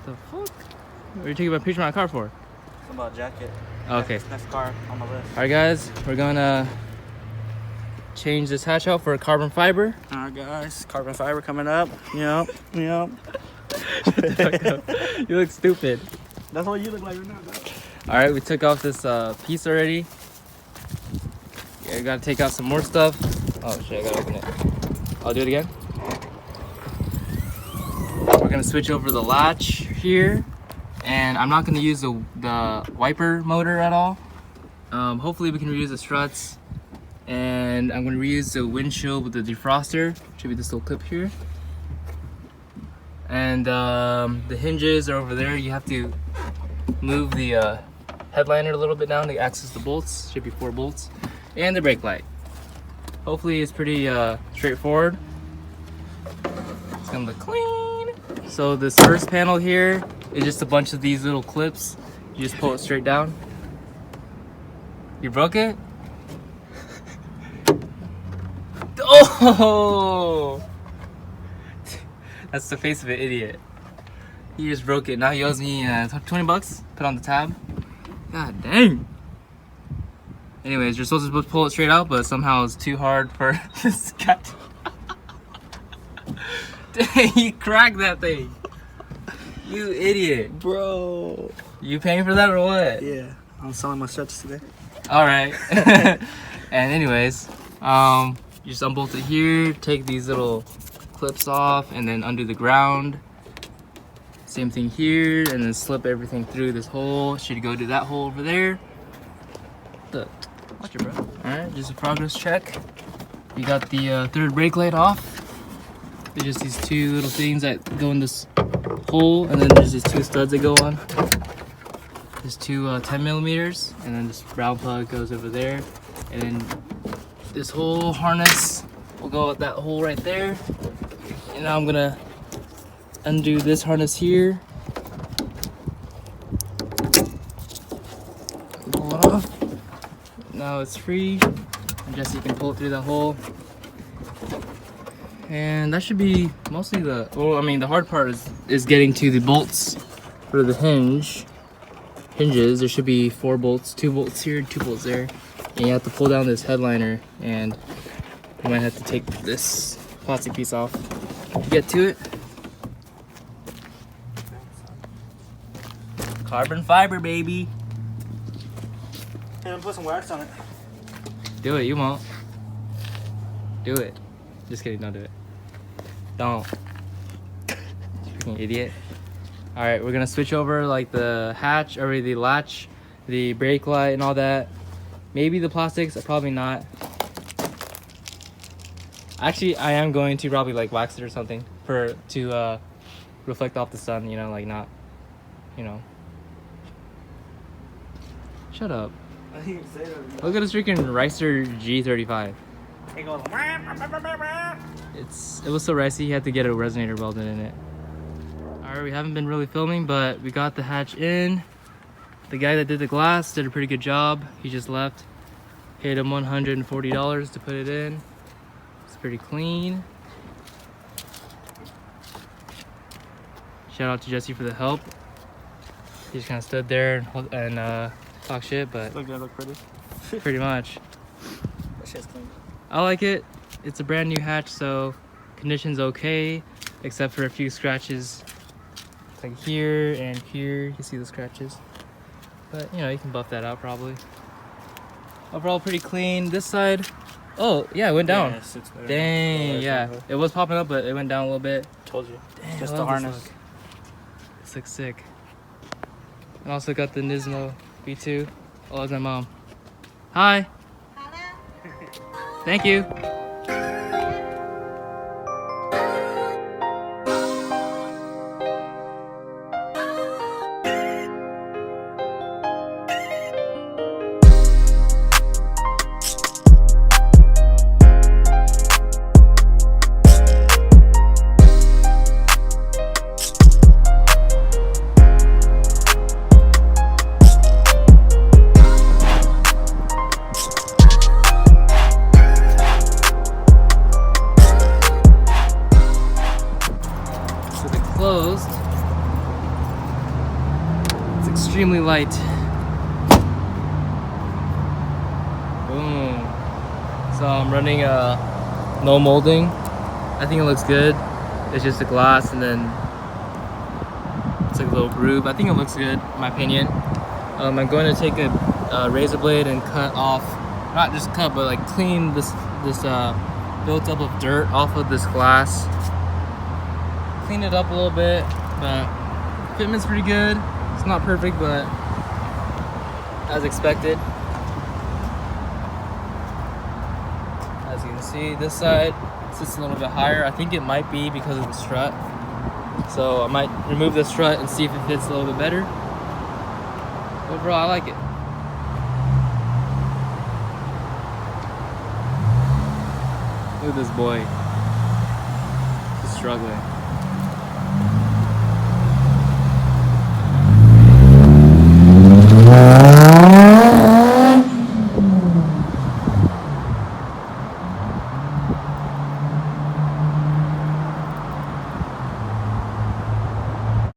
The fuck? What are you taking a picture of my car for? Something about jacket. Okay. Next car on the list. Alright guys, we're gonna change this hatch out for carbon fiber. Alright guys, carbon fiber coming up. Yep. Shut the fuck up. You look stupid. That's what you look like right now, bro. Alright, we took off this piece already. Yeah, I gotta take out some more stuff. Oh shit, I gotta open it. I'll do it again. We're gonna switch over the latch here. And I'm not gonna use the wiper motor at all. Hopefully we can reuse the struts. And I'm gonna reuse the windshield with the defroster. Should be this little clip here. And the hinges are over there. You have to move the headliner a little bit down to access the bolts. Should be 4 bolts. And the brake light. Hopefully it's pretty straightforward. It's gonna look clean. So this first panel here is just a bunch of these little clips. You just pull it straight down. You broke it? Oh! That's the face of an idiot. He just broke it. Now he owes me 20 bucks. Put on the tab. God dang. Anyways, you're supposed to pull it straight out, but somehow it's too hard for this guy. Dang, he cracked that thing. You idiot. Bro. You paying for that or what? Yeah, I'm selling my struts today. Alright. And anyways, you just unbolt it here, take these little clips off, and then undo the ground. Same thing here, and then slip everything through this hole. Should go to that hole over there. Look. Watch it, bro. Alright, just a progress check. You got the third brake light off. There's just these 2 little things that go in this hole, and then there's these 2 studs that go on. There's 2 10 millimeters, and then this brown plug goes over there, and then this whole harness will go at that hole right there. And now I'm gonna undo this harness here. Pull it off. Now it's free. And Jesse can pull it through that hole. And that should be mostly the hard part is getting to the bolts for the hinges. There should be 4 bolts, 2 bolts here, 2 bolts there. And you have to pull down this headliner, and you might have to take this plastic piece off to get to it. Carbon fiber, baby. And put some wax on it. Do it, you won't. Do it. Just kidding, don't do it. Don't. Freaking idiot. Alright, we're gonna switch over like the hatch, or the latch, the brake light and all that. Maybe the plastics, probably not. Actually, I am going to probably like wax it or something to reflect off the sun, you know, like not, you know. Shut up. I didn't even say that. Look at this freaking Ricer G35. It goes. It was so ricey, he had to get a resonator welded in it. Alright, we haven't been really filming, but we got the hatch in. The guy that did the glass did a pretty good job. He just left. Paid him $140 to put it in. It's pretty clean. Shout out to Jesse for the help. He just kind of stood there and talk shit, but Look, that look pretty. pretty much. That shit's clean. I like it. It's a brand new hatch, so condition's okay, except for a few scratches. Like here and here, you can see the scratches. But you know, you can buff that out probably. Overall pretty clean. This side, oh yeah, it went down. Yeah, it's better. Dang, yeah. It was popping up, but it went down a little bit. Told you. Dang, Just I the love this harness. look. This looks sick. And also got the Nismo V2. Oh, that's my mom. Hi. Thank you. Closed. extremely light. Boom. So I'm running no molding. I think it looks good. It's just a glass and then it's like a little groove. I think it looks good, in my opinion. I'm going to take a razor blade and cut off, not just cut, but like clean this built up of dirt off of this glass. Clean it up a little bit, but fitment's pretty good. It's not perfect, but as expected. As you can see, this side sits a little bit higher. I think it might be because of the strut. So I might remove the strut and see if it fits a little bit better. Overall, I like it. Look at this boy. He's struggling.